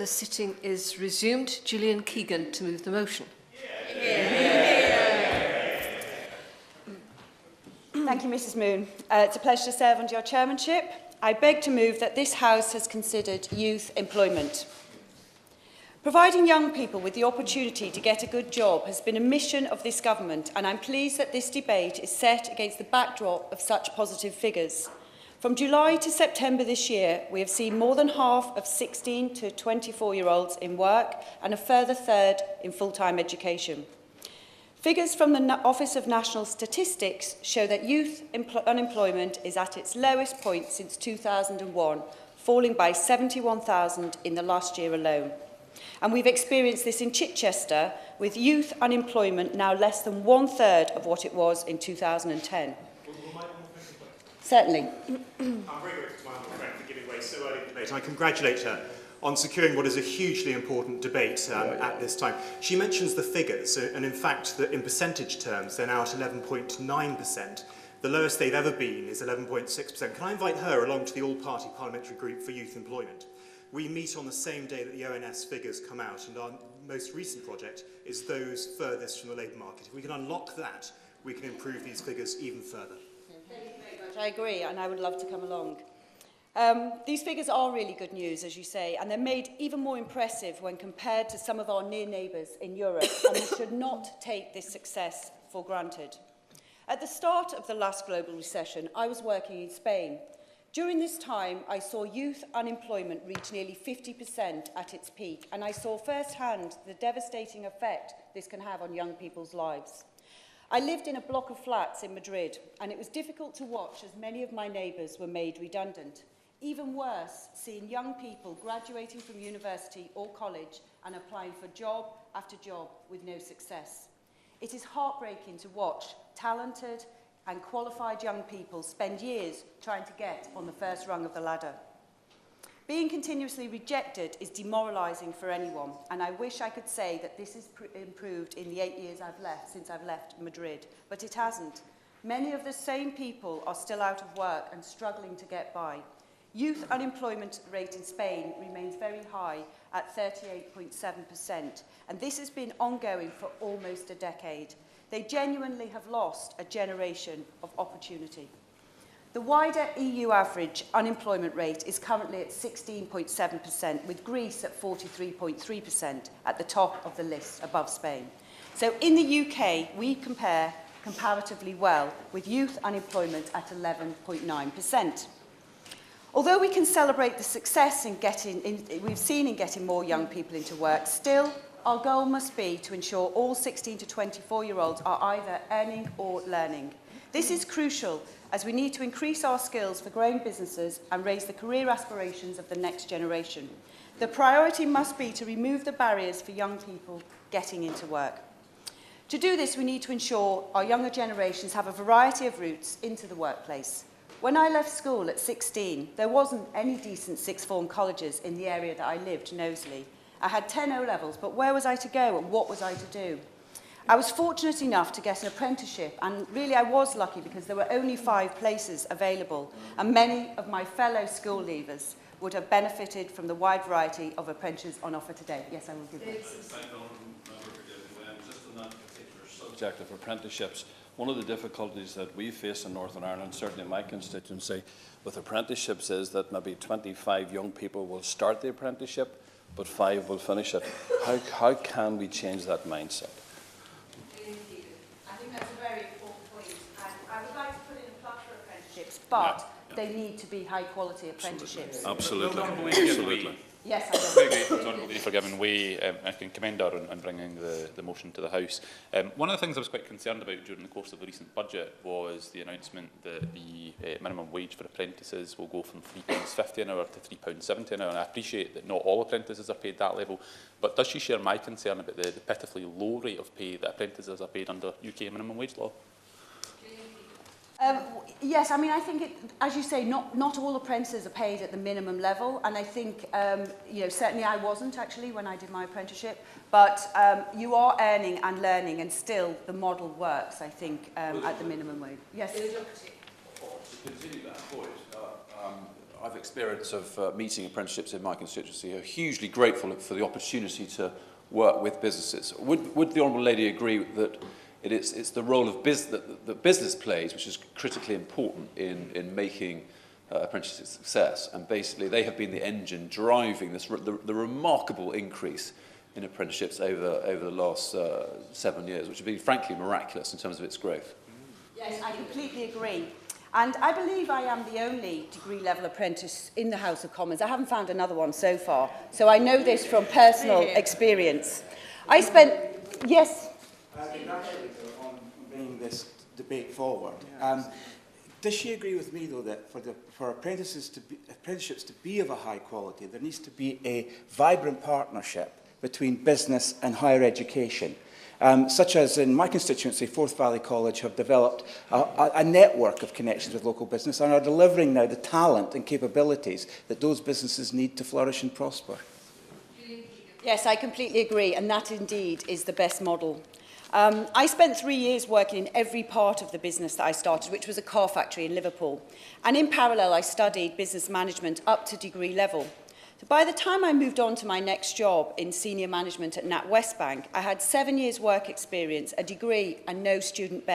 the sitting is resumed. Gillian Keegan to move the motion. Thank you, Mrs Moon. It's a pleasure to serve under your chairmanship. I beg to move that this House has considered youth employment. Providing young people with the opportunity to get a good job has been a mission of this government, and I'm pleased that this debate is set against the backdrop of such positive figures. From July to September this year, we have seen more than half of 16 to 24-year-olds in work and a further third in full-time education. Figures from the Office of National Statistics show that youth unemployment is at its lowest point since 2001, falling by 71,000 in the last year alone. And we've experienced this in Chichester, with youth unemployment now less than one-third of what it was in 2010. Certainly. I'm very grateful to my honourable friend for giving way so early in the debate. I congratulate her on securing what is a hugely important debate at this time. She mentions the figures, and in fact, that in percentage terms, they're now at 11.9%. The lowest they've ever been is 11.6%. Can I invite her along to the all-party parliamentary group for youth employment? We meet on the same day that the ONS figures come out, and our most recent project is those furthest from the labour market. If we can unlock that, we can improve these figures even further. Thank you very much. I agree, and I would love to come along. These figures are really good news, as you say, and they're made even more impressive when compared to some of our near neighbours in Europe, and we should not take this success for granted. At the start of the last global recession, I was working in Spain. During this time, I saw youth unemployment reach nearly 50% at its peak, and I saw firsthand the devastating effect this can have on young people's lives. I lived in a block of flats in Madrid, and it was difficult to watch as many of my neighbours were made redundant. Even worse, seeing young people graduating from university or college and applying for job after job with no success. It is heartbreaking to watch talented and qualified young people spend years trying to get on the first rung of the ladder. Being continuously rejected is demoralising for anyone, and I wish I could say that this has improved in the 8 years since I've left Madrid, but it hasn't. Many of the same people are still out of work and struggling to get by. Youth unemployment rate in Spain remains very high at 38.7%, and this has been ongoing for almost a decade. They genuinely have lost a generation of opportunity. The wider EU average unemployment rate is currently at 16.7%, with Greece at 43.3% at the top of the list above Spain. So in the UK, we compare comparatively well with youth unemployment at 11.9%. Although we can celebrate the success we've seen in getting more young people into work, still our goal must be to ensure all 16 to 24-year-olds are either earning or learning. This is crucial as we need to increase our skills for growing businesses and raise the career aspirations of the next generation. The priority must be to remove the barriers for young people getting into work. To do this, we need to ensure our younger generations have a variety of routes into the workplace. When I left school at 16, there wasn't any decent sixth form colleges in the area that I lived, Knowsley. I had 10 O-levels, but where was I to go and what was I to do? I was fortunate enough to get an apprenticeship, and really I was lucky because there were only 5 places available, and many of my fellow school leavers would have benefited from the wide variety of apprentices on offer today. Yes, I will give you. Just on that particular subject of apprenticeships, one of the difficulties that we face in Northern Ireland, certainly in my constituency, with apprenticeships is that maybe 25 young people will start the apprenticeship, but 5 will finish it. How can we change that mindset? I think that's a very important point, and I would like to put in a plug for apprenticeships, but they need to be high-quality apprenticeships. Absolutely. Absolutely. Yes, I Very forgiven way. I can commend her on bringing the motion to the House. One of the things I was quite concerned about during the course of the recent budget was the announcement that the minimum wage for apprentices will go from £3.50 an hour to £3.70 an hour. And I appreciate that not all apprentices are paid that level, but does she share my concern about the pitifully low rate of pay that apprentices are paid under UK minimum wage law? Yes, I mean, I think, as you say, not all apprentices are paid at the minimum level, and I think, certainly I wasn't actually when I did my apprenticeship, but you are earning and learning, and still the model works, I think, at the minimum wage. Yes? To continue that point, I've experience of meeting apprenticeships in my constituency. I'm hugely grateful for the opportunity to work with businesses. Would the Honourable Lady agree that it's the role of that business plays, which is critically important in making apprenticeships a success, and basically they have been the engine driving the remarkable increase in apprenticeships over the last 7 years, which have been frankly miraculous in terms of its growth? Yes, I completely agree. And I believe I am the only degree-level apprentice in the House of Commons. I haven't found another one so far, so I know this from personal experience. I spent... Yes? Congratulations on bringing this debate forward. Does she agree with me, though, that for apprenticeships to be of a high quality, there needs to be a vibrant partnership between business and higher education? Such as in my constituency, Forth Valley College have developed a network of connections with local business and are delivering now the talent and capabilities that those businesses need to flourish and prosper. Yes, I completely agree, and that indeed is the best model. I spent 3 years working in every part of the business that I started, which was a car factory in Liverpool. And in parallel, I studied business management up to degree level. So by the time I moved on to my next job in senior management at NatWest Bank, I had 7 years work experience, a degree and no student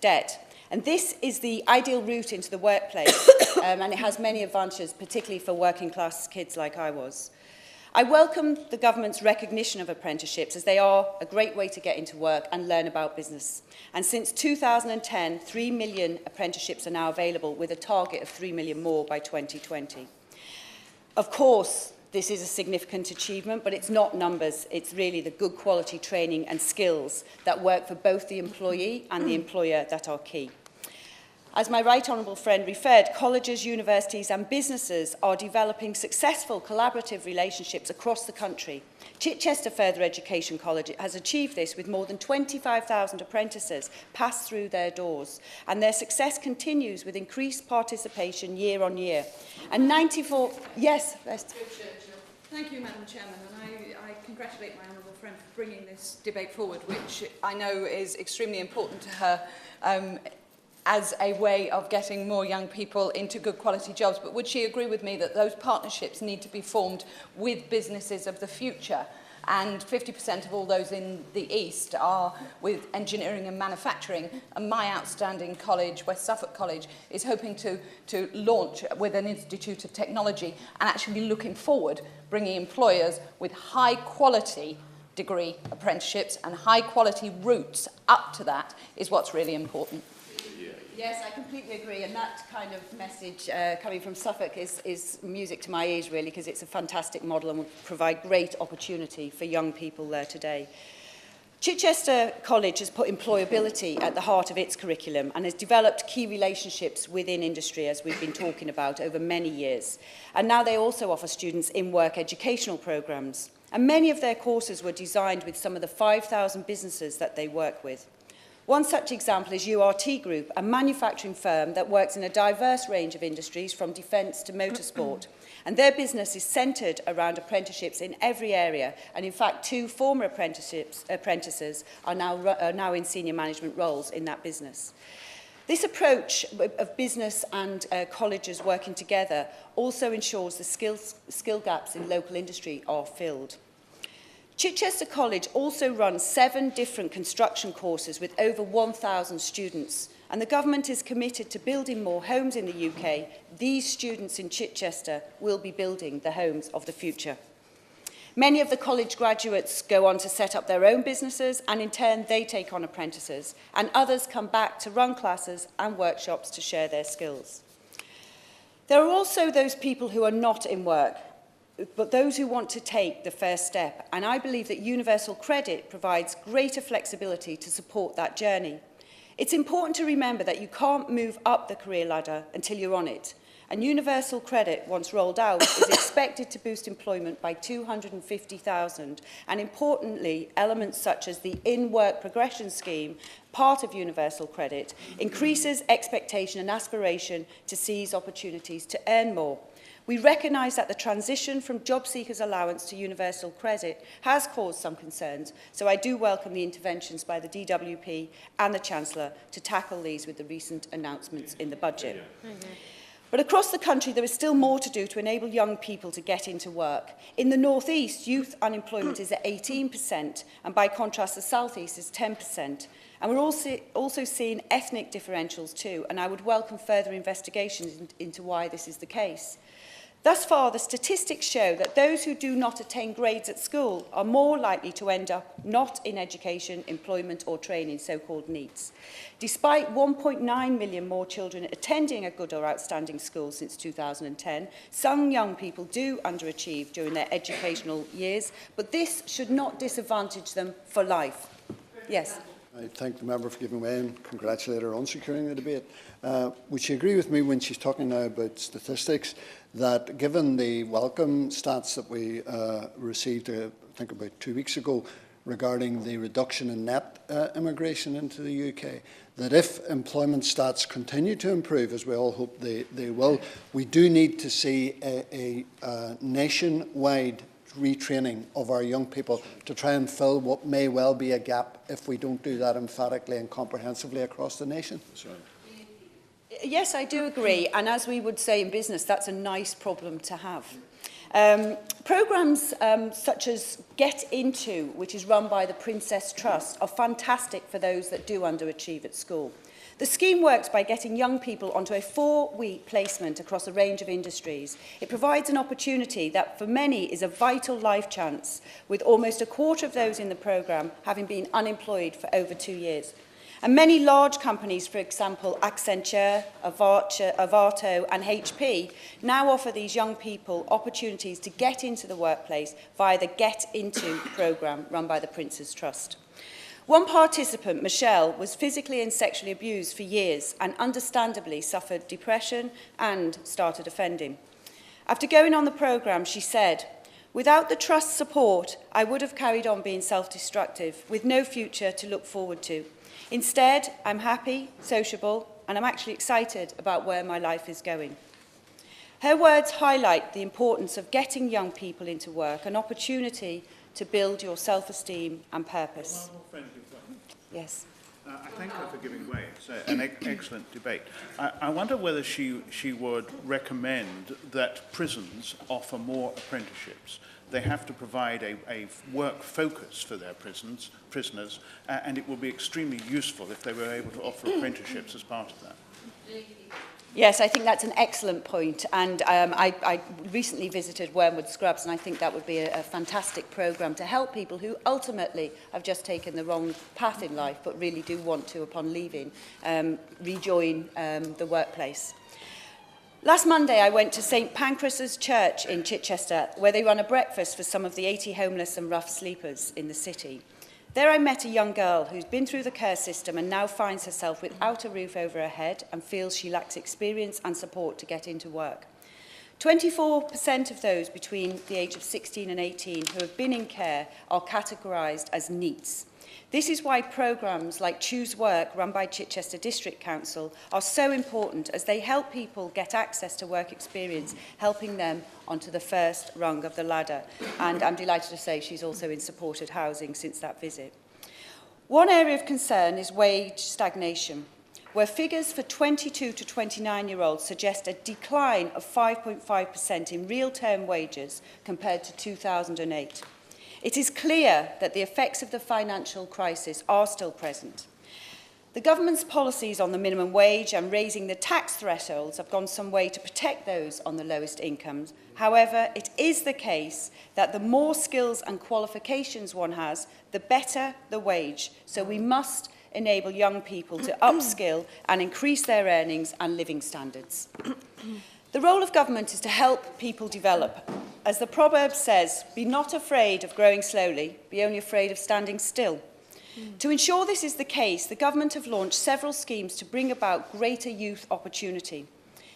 debt. And this is the ideal route into the workplace, and it has many advantages, particularly for working class kids like I was. I welcome the government's recognition of apprenticeships, as they are a great way to get into work and learn about business. And since 2010, 3 million apprenticeships are now available, with a target of 3 million more by 2020. Of course, this is a significant achievement, but it's not numbers. It's really the good quality training and skills that work for both the employee and the employer that are key. As my right honourable friend referred, colleges, universities and businesses are developing successful collaborative relationships across the country. Chichester Further Education College has achieved this with more than 25,000 apprentices pass through their doors, and their success continues with increased participation year on year. And 94... Yes, Thank you, Madam Chairman, and I congratulate my honourable friend for bringing this debate forward, which I know is extremely important to her as a way of getting more young people into good quality jobs. But would she agree with me that those partnerships need to be formed with businesses of the future? And 50% of all those in the East are with engineering and manufacturing. And my outstanding college, West Suffolk College, is hoping to launch with an Institute of Technology and actually looking forward, bringing employers with high quality degree apprenticeships and high quality routes up to that is what's really important. Yes, I completely agree, and that kind of message coming from Suffolk is music to my ears, really, because it's a fantastic model and will provide great opportunity for young people there today. Chichester College has put employability at the heart of its curriculum and has developed key relationships within industry, as we've been talking about, over many years. And now they also offer students in-work educational programmes. And many of their courses were designed with some of the 5,000 businesses that they work with. One such example is URT Group, a manufacturing firm that works in a diverse range of industries from defence to motorsport. And their business is centred around apprenticeships in every area. And in fact, 2 former apprentices are now in senior management roles in that business. This approach of business and colleges working together also ensures the skill gaps in local industry are filled. Chichester College also runs 7 different construction courses with over 1,000 students, and the government is committed to building more homes in the UK. These students in Chichester will be building the homes of the future. Many of the college graduates go on to set up their own businesses, and in turn they take on apprentices, and others come back to run classes and workshops to share their skills. There are also those people who are not in work, but those who want to take the first step, and I believe that universal credit provides greater flexibility to support that journey. It's important to remember that you can't move up the career ladder until you're on it, and universal credit, once rolled out, is expected to boost employment by 250,000, and importantly, elements such as the in-work progression scheme, part of universal credit, increases expectation and aspiration to seize opportunities to earn more. We recognise that the transition from job seekers' allowance to universal credit has caused some concerns, so I do welcome the interventions by the DWP and the Chancellor to tackle these with the recent announcements in the budget. But across the country, there is still more to do to enable young people to get into work. In the North East, youth unemployment is at 18%, and by contrast, the South East is 10%. And we're also seeing ethnic differentials too, and I would welcome further investigations into why this is the case. Thus far, the statistics show that those who do not attain grades at school are more likely to end up not in education, employment or training, so-called NEETs. Despite 1.9 million more children attending a good or outstanding school since 2010, some young people do underachieve during their educational years, but this should not disadvantage them for life. Yes. I thank the member for giving way and congratulate her on securing the debate. Would she agree with me when she's talking now about statistics that given the welcome stats that we received, I think about 2 weeks ago, regarding the reduction in net immigration into the UK, that if employment stats continue to improve, as we all hope they will, we do need to see a nationwide retraining of our young people to try and fill what may well be a gap if we don't do that emphatically and comprehensively across the nation. Sorry. Yes, I do agree, and as we would say in business, that's a nice problem to have. Programmes such as Get Into, which is run by the Princess Trust, are fantastic for those that do underachieve at school. The scheme works by getting young people onto a 4-week placement across a range of industries. It provides an opportunity that for many is a vital life chance, with almost a quarter of those in the programme having been unemployed for over 2 years. And many large companies, for example, Accenture, Avato and HP, now offer these young people opportunities to get into the workplace via the Get Into programme run by the Prince's Trust. One participant, Michelle, was physically and sexually abused for years and understandably suffered depression and started offending. After going on the programme, she said, "Without the Trust's support, I would have carried on being self-destructive with no future to look forward to. Instead, I'm happy, sociable, and I'm actually excited about where my life is going." Her words highlight the importance of getting young people into work, an opportunity to build your self-esteem and purpose. Yes. I thank her for giving way. It's an excellent debate. I wonder whether she would recommend that prisons offer more apprenticeships. They have to provide a work focus for their prisoners, and it would be extremely useful if they were able to offer apprenticeships as part of that. Yes, I think that's an excellent point, and I recently visited Wormwood Scrubs, and I think that would be a fantastic programme to help people who ultimately have just taken the wrong path in life but really do want to, upon leaving, rejoin the workplace. Last Monday, I went to St Pancras' Church in Chichester, where they run a breakfast for some of the 80 homeless and rough sleepers in the city. There I met a young girl who's been through the care system and now finds herself without a roof over her head and feels she lacks experience and support to get into work. 24% of those between the age of 16 and 18 who have been in care are categorised as NEETs. This is why programmes like Choose Work, run by Chichester District Council, are so important, as they help people get access to work experience, helping them onto the first rung of the ladder. And I'm delighted to say she's also in supported housing since that visit. One area of concern is wage stagnation, where figures for 22 to 29-year-olds suggest a decline of 5.5% in real-term wages compared to 2008. It is clear that the effects of the financial crisis are still present. The government's policies on the minimum wage and raising the tax thresholds have gone some way to protect those on the lowest incomes. However, it is the case that the more skills and qualifications one has, the better the wage. So we must enable young people to upskill and increase their earnings and living standards. The role of government is to help people develop. As the proverb says, be not afraid of growing slowly, be only afraid of standing still. To ensure this is the case, the government have launched several schemes to bring about greater youth opportunity.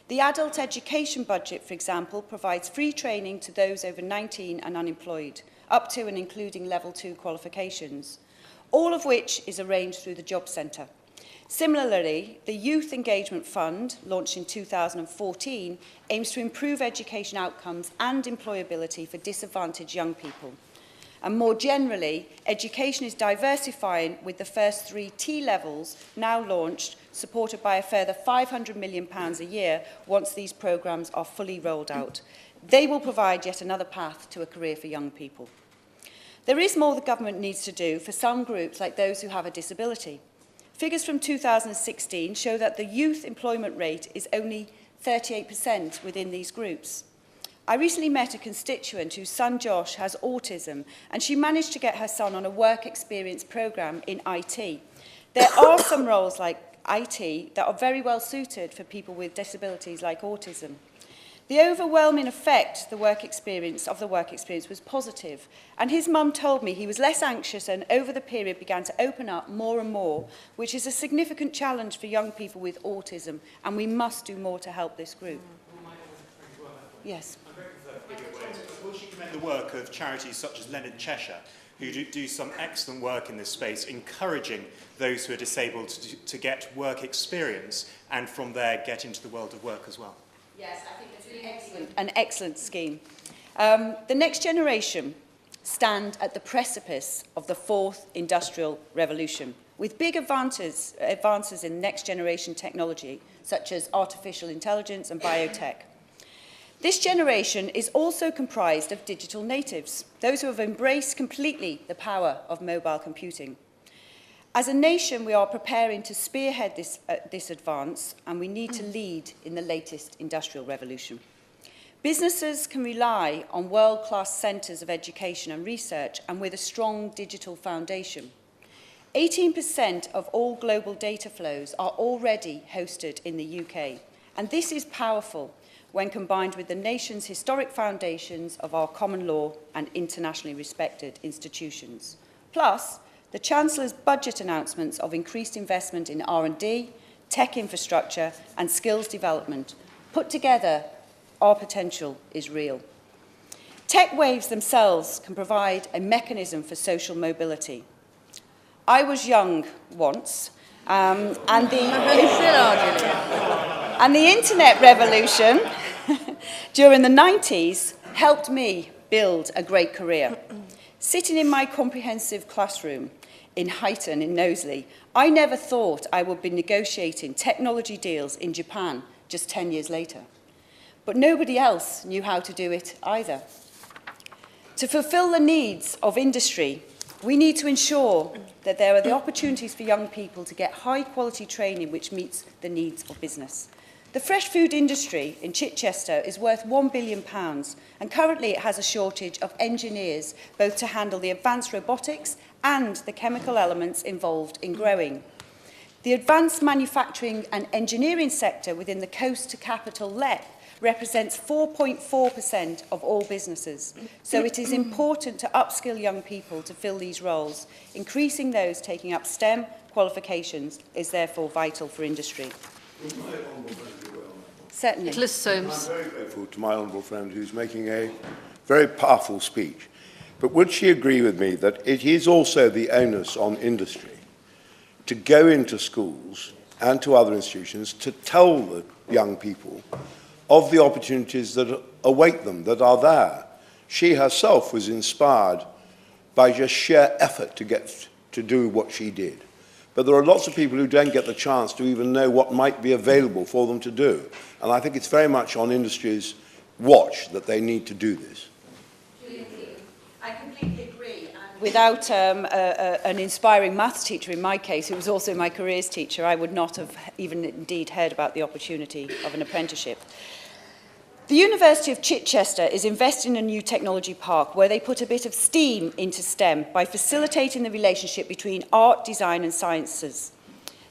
The adult education budget, for example, provides free training to those over 19 and unemployed, up to and including level 2 qualifications, all of which is arranged through the Job Centre. Similarly, the Youth Engagement Fund, launched in 2014, aims to improve education outcomes and employability for disadvantaged young people. And more generally, education is diversifying, with the first 3 T levels now launched, supported by a further £500 million a year once these programmes are fully rolled out. They will provide yet another path to a career for young people. There is more the government needs to do for some groups like those who have a disability. Figures from 2016 show that the youth employment rate is only 38% within these groups. I recently met a constituent whose son Josh has autism, and she managed to get her son on a work experience programme in IT. There are some roles like IT that are very well suited for people with disabilities like autism. The overwhelming effect of the work experience was positive, and his mum told me he was less anxious and over the period began to open up more and more, which is a significant challenge for young people with autism, and we must do more to help this group. Yes. Will she commend the work of charities such as Leonard Cheshire, who do some excellent work in this space, encouraging those who are disabled to get work experience and from there get into the world of work as well? Yes, I think it's an excellent scheme. The next generation stand at the precipice of the fourth industrial revolution, with big advances in next generation technology, such as artificial intelligence and biotech. This generation is also comprised of digital natives, those who have embraced completely the power of mobile computing. As a nation, we are preparing to spearhead this advance, and we need to lead in the latest industrial revolution. Businesses can rely on world-class centres of education and research, and with a strong digital foundation. 18% of all global data flows are already hosted in the UK, and this is powerful when combined with the nation's historic foundations of our common law and internationally respected institutions. Plus, the Chancellor's budget announcements of increased investment in R&D, tech infrastructure and skills development. Put together, our potential is real. Tech waves themselves can provide a mechanism for social mobility. I was young once, and the internet revolution during the 90s helped me build a great career. Sitting in my comprehensive classroom in Huyton in Knowsley, I never thought I would be negotiating technology deals in Japan just 10 years later. But nobody else knew how to do it either. To fulfill the needs of industry, we need to ensure that there are the opportunities for young people to get high-quality training which meets the needs of business. The fresh food industry in Chichester is worth £1 billion, and currently it has a shortage of engineers, both to handle the advanced robotics and the chemical elements involved in growing. The advanced manufacturing and engineering sector within the coast to capital LEP represents 4.4% of all businesses. So it is important to upskill young people to fill these roles. Increasing those taking up STEM qualifications is therefore vital for industry. Certainly. Nicholas Soames. I'm very grateful to my honourable friend who's making a very powerful speech. But would she agree with me that it is also the onus on industry to go into schools and to other institutions to tell the young people of the opportunities that await them, that are there? She herself was inspired by just sheer effort to get to do what she did. But there are lots of people who don't get the chance to even know what might be available for them to do. And I think it's very much on industry's watch that they need to do this. Gillian Keegan, I completely agree. And without an inspiring maths teacher in my case, who was also my careers teacher, I would not have even indeed heard about the opportunity of an apprenticeship. The University of Chichester is investing in a new technology park where they put a bit of steam into STEM by facilitating the relationship between art, design and sciences.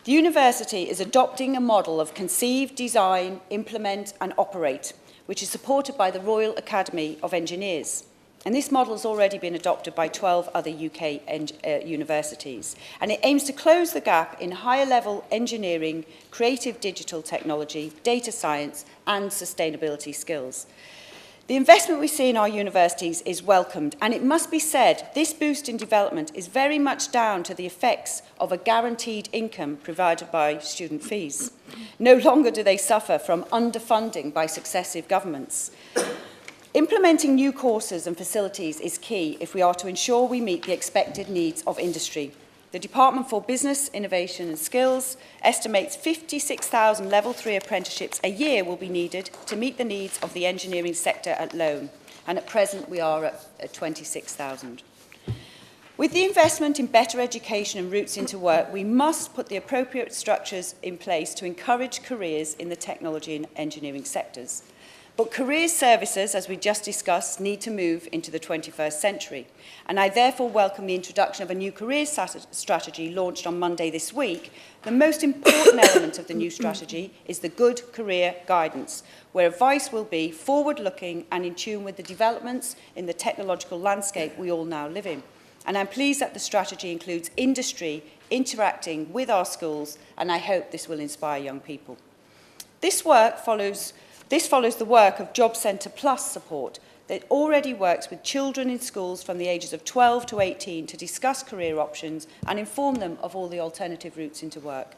The university is adopting a model of conceive, design, implement and operate, which is supported by the Royal Academy of Engineers. And this model has already been adopted by 12 other UK universities. And it aims to close the gap in higher level engineering, creative digital technology, data science and sustainability skills. The investment we see in our universities is welcomed, and it must be said this boost in development is very much down to the effects of a guaranteed income provided by student fees. No longer do they suffer from underfunding by successive governments. Implementing new courses and facilities is key if we are to ensure we meet the expected needs of industry. The Department for Business, Innovation and Skills estimates 56,000 Level 3 apprenticeships a year will be needed to meet the needs of the engineering sector alone. And at present, we are at 26,000. With the investment in better education and routes into work, we must put the appropriate structures in place to encourage careers in the technology and engineering sectors. But career services, as we just discussed, need to move into the 21st century. And I therefore welcome the introduction of a new career strategy launched on Monday this week. The most important element of the new strategy is the Good Career Guidance, where advice will be forward-looking and in tune with the developments in the technological landscape we all now live in. And I'm pleased that the strategy includes industry interacting with our schools, and I hope this will inspire young people. This follows the work of Job Centre Plus support that already works with children in schools from the ages of 12 to 18 to discuss career options and inform them of all the alternative routes into work.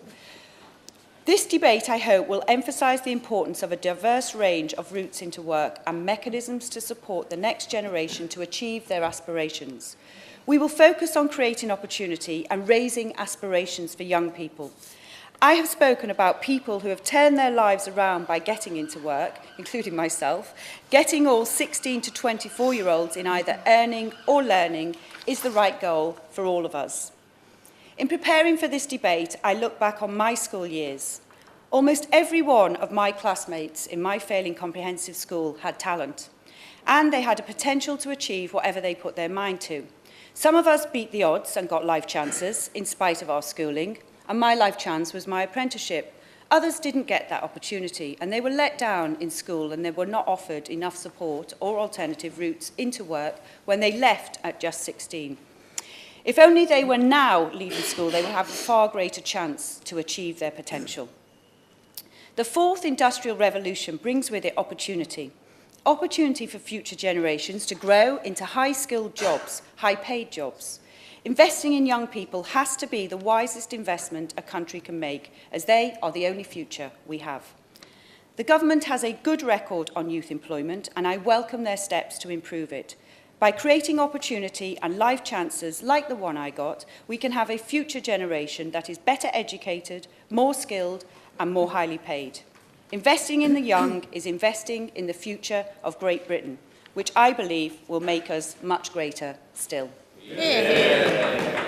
This debate, I hope, will emphasise the importance of a diverse range of routes into work and mechanisms to support the next generation to achieve their aspirations. We will focus on creating opportunity and raising aspirations for young people. I have spoken about people who have turned their lives around by getting into work, including myself. Getting all 16 to 24-year-olds in either earning or learning is the right goal for all of us. In preparing for this debate, I look back on my school years. Almost every one of my classmates in my failing comprehensive school had talent, and they had a potential to achieve whatever they put their mind to. Some of us beat the odds and got life chances in spite of our schooling, and my life chance was my apprenticeship. Others didn't get that opportunity, and they were let down in school, and they were not offered enough support or alternative routes into work when they left at just 16. If only they were now leaving school, they would have a far greater chance to achieve their potential. The fourth industrial revolution brings with it opportunity. Opportunity for future generations to grow into high-skilled jobs, high-paid jobs. Investing in young people has to be the wisest investment a country can make, as they are the only future we have. The government has a good record on youth employment, and I welcome their steps to improve it. By creating opportunity and life chances like the one I got, we can have a future generation that is better educated, more skilled, and more highly paid. Investing in the young is investing in the future of Great Britain, which I believe will make us much greater still. Yeah.